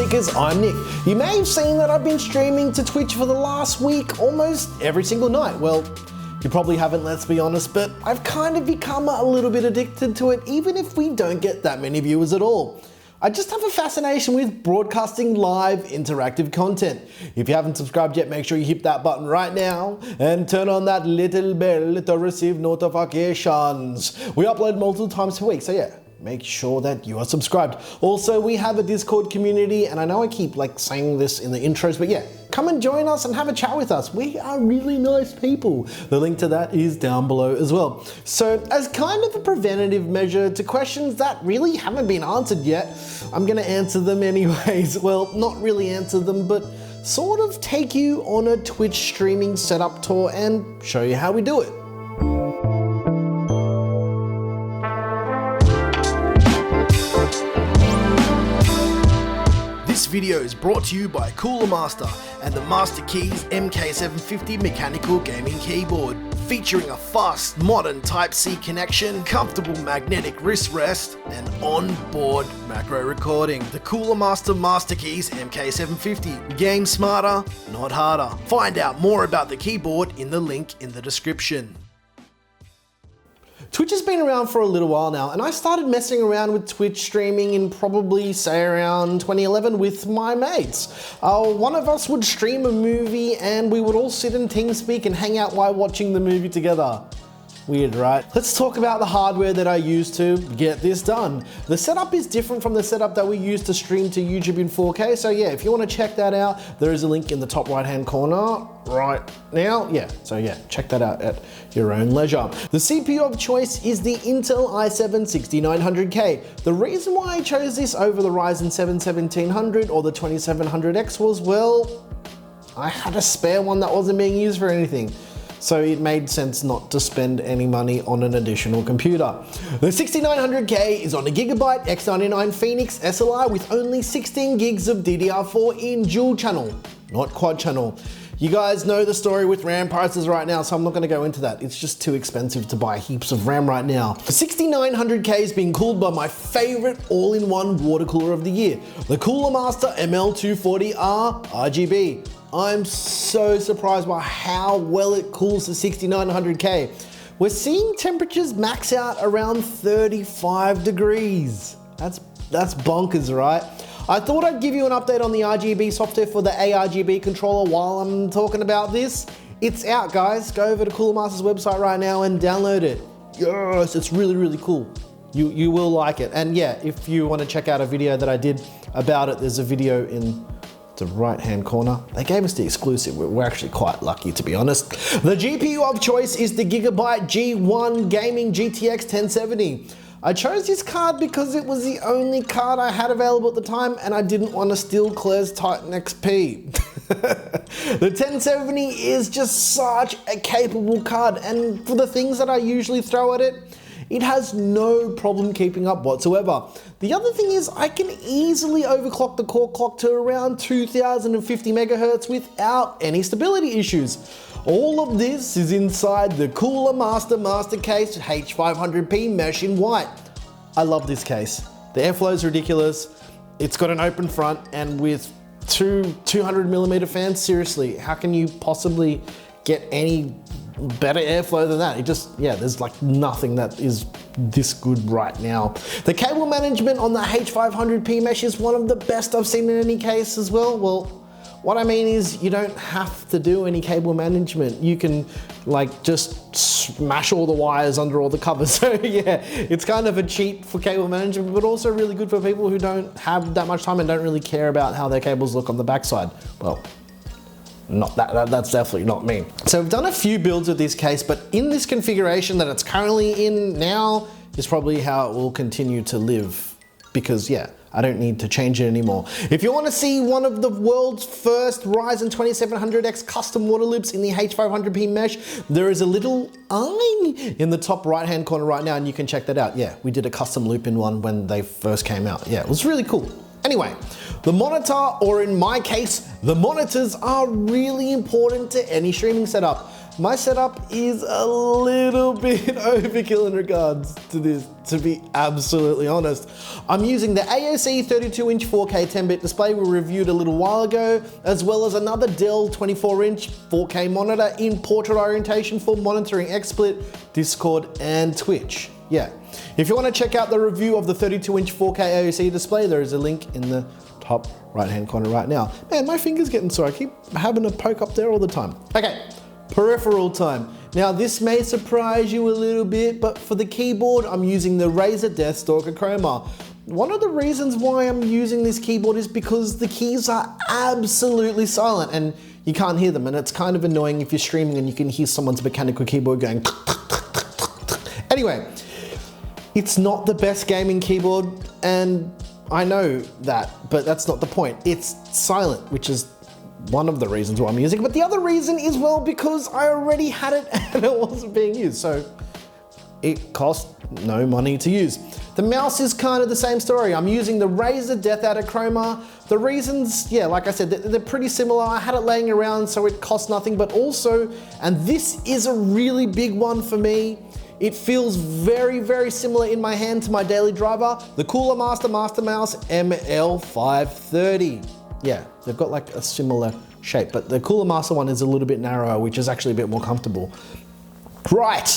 Geekers, I'm Nick. You may have seen that I've been streaming to Twitch for the last week almost every single night. Well, you probably haven't, let's be honest, but I've kind of become a little bit addicted to it, even if we don't get that many viewers at all. I just have a fascination with broadcasting live interactive content. If you haven't subscribed yet, make sure you hit that button right now and turn on that little bell to receive notifications. We upload multiple times per week, so yeah, make sure that you are subscribed. Also, we have a Discord community, and I know I keep saying this in the intros, but yeah, come and join us and have a chat with us. We are really nice people. The link to that is down below as well. So as kind of a preventative measure to questions that really haven't been answered yet, I'm gonna answer them anyways. Well, not really answer them, but sort of take you on a Twitch streaming setup tour and show you how we do it. This video is brought to you by Cooler Master and the Master Keys MK750 mechanical gaming keyboard, featuring a fast, modern Type-C connection, comfortable magnetic wrist rest, and on-board macro recording. The Cooler Master Master Keys MK750. Game smarter, not harder. Find out more about the keyboard in the link in the description. Twitch has been around for a little while now, and I started messing around with Twitch streaming in probably, say, around 2011 with my mates. One of us would stream a movie and we would all sit in TeamSpeak and hang out while watching the movie together. Weird, right? Let's talk about the hardware that I use to get this done. The setup is different from the setup that we use to stream to YouTube in 4K, so yeah, if you want to check that out, there is a link in the top right-hand corner right now. So check that out at your own leisure. The CPU of choice is the Intel i7-6900K. The reason why I chose this over the Ryzen 7 1700 or the 2700X was, well, I had a spare one that wasn't being used for anything. So it made sense not to spend any money on an additional computer. The 6900K is on a Gigabyte X99 Phoenix SLI with only 16 gigs of DDR4 in dual channel, not quad channel. You guys know the story with RAM prices right now, so I'm not going to go into that. It's just too expensive to buy heaps of RAM right now. The 6900K is being cooled by my favorite all-in-one water cooler of the year, the Cooler Master ML240R RGB. I'm so surprised by how well it cools the 6900K. We're seeing temperatures max out around 35 degrees. That's bonkers, right? I thought I'd give you an update on the RGB software for the ARGB controller while I'm talking about this. It's out, guys. Go over to Cooler Master's website right now and download it. Yes, it's really, really cool. You will like it. And yeah, if you want to check out a video that I did about it, there's a video in the right-hand corner. They gave us the exclusive. We're actually quite lucky, to be honest. The GPU of choice is the Gigabyte G1 Gaming GTX 1070. I chose this card because it was the only card I had available at the time, and I didn't want to steal Claire's Titan XP. The 1070 is just such a capable card, and for the things that I usually throw at it, it has no problem keeping up whatsoever. The other thing is I can easily overclock the core clock to around 2050 megahertz without any stability issues. All of this is inside the Cooler Master Master Case H500p mesh in white. I love this case. The airflow is ridiculous. It's got an open front, and with two 200mm fans, seriously, how can you possibly get any better airflow than that? There's nothing that is this good right now. The cable management on the H500p mesh is one of the best I've seen in any case as well. Well, what I mean is you don't have to do any cable management. You can just smash all the wires under all the covers. So yeah, it's kind of a cheat for cable management, but also really good for people who don't have that much time and don't really care about how their cables look on the backside. Well, that's definitely not me. So we've done a few builds of this case, but in this configuration that it's currently in now is probably how it will continue to live, because yeah, I don't need to change it anymore. If you want to see one of the world's first Ryzen 2700X custom water loops in the H500p mesh, there is a little eye in the top right hand corner right now, and you can check that out. Yeah, we did a custom loop in one when they first came out. Yeah, it was really cool. Anyway, the monitor, or in my case, the monitors, are really important to any streaming setup. My setup is a little bit overkill in regards to this, to be absolutely honest. I'm using the AOC 32-inch 4K 10-bit display we reviewed a little while ago, as well as another Dell 24-inch 4K monitor in portrait orientation for monitoring XSplit, Discord, and Twitch. Yeah, if you want to check out the review of the 32-inch 4K AOC display, there is a link in the top right-hand corner right now. Man, my finger's getting sore. I keep having to poke up there all the time. Okay. Peripheral time. Now this may surprise you a little bit, but for the keyboard, I'm using the Razer Deathstalker Chroma. One of the reasons why I'm using this keyboard is because the keys are absolutely silent and you can't hear them, and it's kind of annoying if you're streaming and you can hear someone's mechanical keyboard going. Anyway, it's not the best gaming keyboard, and I know that, but that's not the point. It's silent, which is one of the reasons why I'm using it, but the other reason is, well, because I already had it and it wasn't being used, so it cost no money to use. The mouse is kind of the same story. I'm using the Razer Death Adder Chroma. The reasons, yeah, like I said, they're pretty similar. I had it laying around, so it cost nothing, but also, and this is a really big one for me, it feels very, very similar in my hand to my daily driver, the Cooler Master Master Mouse ML530. Yeah, they've got like a similar shape, but the Cooler Master one is a little bit narrower, which is actually a bit more comfortable. Right,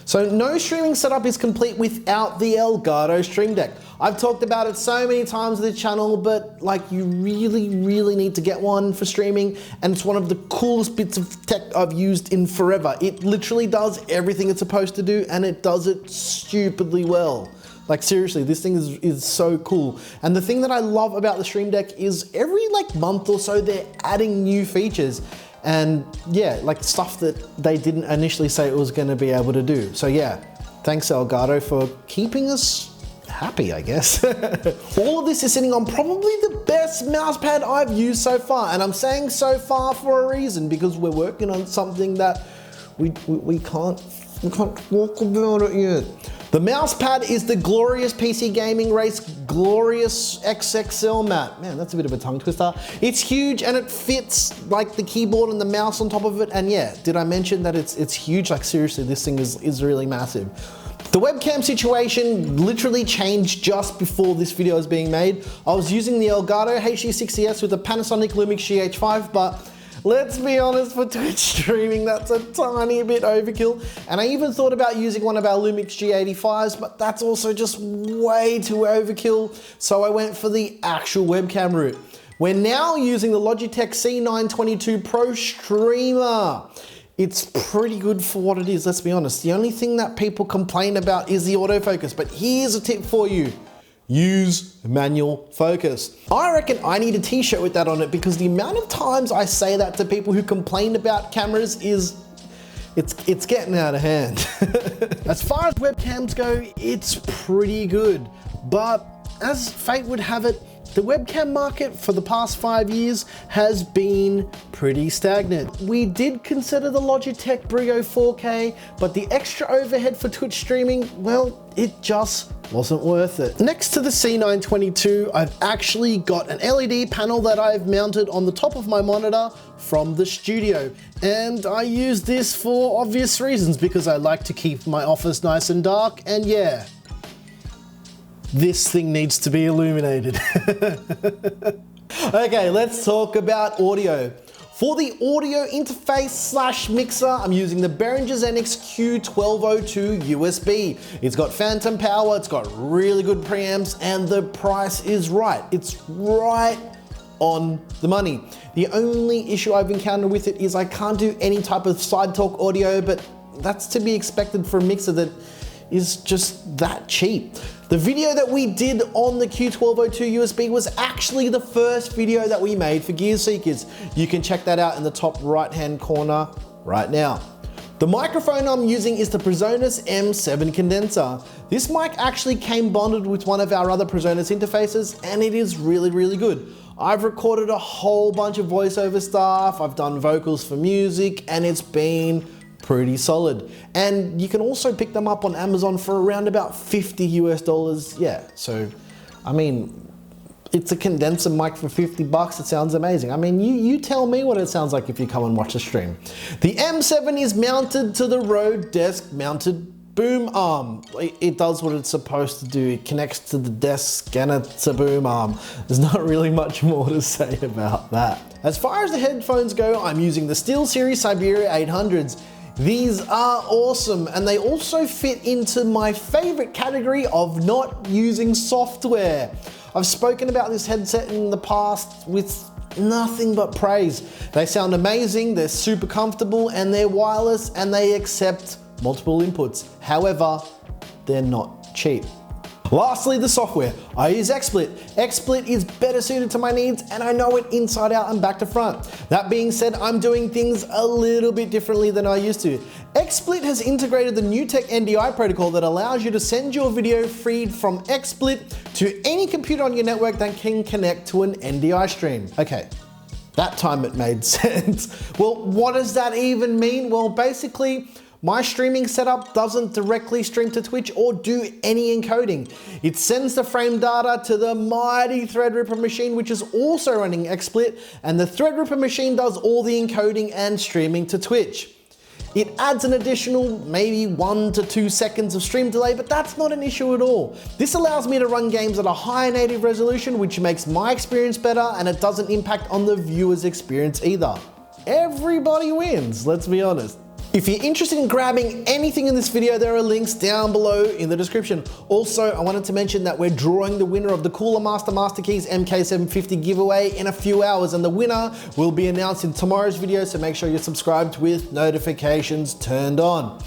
so no streaming setup is complete without the Elgato Stream Deck. I've talked about it so many times on the channel, but like you really, really need to get one for streaming, and it's one of the coolest bits of tech I've used in forever. It literally does everything it's supposed to do, and it does it stupidly well. Like seriously, this thing is so cool. And the thing that I love about the Stream Deck is every like month or so they're adding new features. And yeah, like stuff that they didn't initially say it was gonna be able to do. So yeah, thanks Elgato for keeping us happy, I guess. All of this is sitting on probably the best mousepad I've used so far. And I'm saying so far for a reason, because we're working on something that we can't talk about it yet. The mousepad is the Glorious PC Gaming Race Glorious XXL mat. Man, that's a bit of a tongue twister. It's huge and it fits like the keyboard and the mouse on top of it. And yeah, did I mention that it's huge? Like seriously, this thing is really massive. The webcam situation literally changed just before this video was being made. I was using the Elgato HD60S with a Panasonic Lumix GH5, but let's be honest, for Twitch streaming, that's a tiny bit overkill. And I even thought about using one of our Lumix G85s, but that's also just way too overkill. So I went for the actual webcam route. We're now using the Logitech C922 Pro Streamer. It's pretty good for what it is, let's be honest. The only thing that people complain about is the autofocus, but here's a tip for you. Use manual focus. I reckon I need a t-shirt with that on it, because the amount of times I say that to people who complain about cameras is, it's getting out of hand. As far as webcams go, it's pretty good. But as fate would have it, the webcam market for the past 5 years has been pretty stagnant. We did consider the Logitech Brio 4K, but the extra overhead for Twitch streaming, well, it just wasn't worth it. Next to the C922, I've actually got an LED panel that I've mounted on the top of my monitor from the studio. And I use this for obvious reasons, because I like to keep my office nice and dark, and yeah, this thing needs to be illuminated. Okay, let's talk about audio. For the audio interface slash mixer, I'm using the Behringer NX Q1202 USB. It's got phantom power, it's got really good preamps, and the price is right. It's right on the money. The only issue I've encountered with it is I can't do any type of side talk audio, but that's to be expected for a mixer that is just that cheap. The video that we did on the Q1202 USB was actually the first video that we made for Gear Seekers. You can check that out in the top right-hand corner right now. The microphone I'm using is the Presonus M7 condenser. This mic actually came bonded with one of our other Presonus interfaces, and it is really, really good. I've recorded a whole bunch of voiceover stuff, I've done vocals for music, and it's been pretty solid. And you can also pick them up on Amazon for around about $50 US. Yeah, so I mean, it's a condenser mic for 50 bucks. It sounds amazing. I mean, you tell me what it sounds like if you come and watch the stream. The M7 is mounted to the Rode desk mounted boom arm. It does what it's supposed to do. It connects to the desk and it's a boom arm. There's not really much more to say about that. As far as the headphones go, I'm using the SteelSeries Siberia 800s. These are awesome, and they also fit into my favorite category of not using software. I've spoken about this headset in the past with nothing but praise. They sound amazing, they're super comfortable, and they're wireless, and they accept multiple inputs. However, they're not cheap. Lastly, the software. I use XSplit. XSplit is better suited to my needs, and I know it inside out and back to front. That being said, I'm doing things a little bit differently than I used to. XSplit has integrated the NewTek NDI protocol that allows you to send your video feed from XSplit to any computer on your network that can connect to an NDI stream. Okay, that time it made sense. Well, what does that even mean? Well, basically, my streaming setup doesn't directly stream to Twitch or do any encoding. It sends the frame data to the mighty Threadripper machine, which is also running XSplit, and the Threadripper machine does all the encoding and streaming to Twitch. It adds an additional maybe 1 to 2 seconds of stream delay, but that's not an issue at all. This allows me to run games at a high native resolution, which makes my experience better, and it doesn't impact on the viewer's experience either. Everybody wins, let's be honest. If you're interested in grabbing anything in this video, there are links down below in the description. Also, I wanted to mention that we're drawing the winner of the Cooler Master Keys MK750 giveaway in a few hours, and the winner will be announced in tomorrow's video, so make sure you're subscribed with notifications turned on.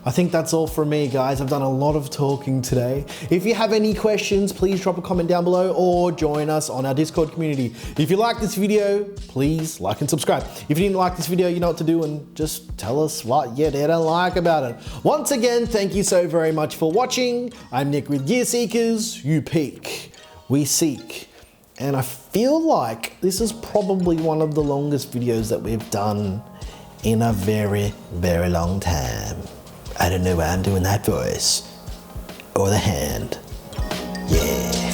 I think that's all from me, guys. I've done a lot of talking today. If you have any questions, please drop a comment down below or join us on our Discord community. If you like this video, please like and subscribe. If you didn't like this video, you know what to do, and just tell us what you didn't like about it. Once again, thank you so very much for watching. I'm Nick with Gear Seekers. You peek, we seek. And I feel like this is probably one of the longest videos that we've done in a very, very long time. I don't know why I'm doing that voice. Or the hand. Yeah.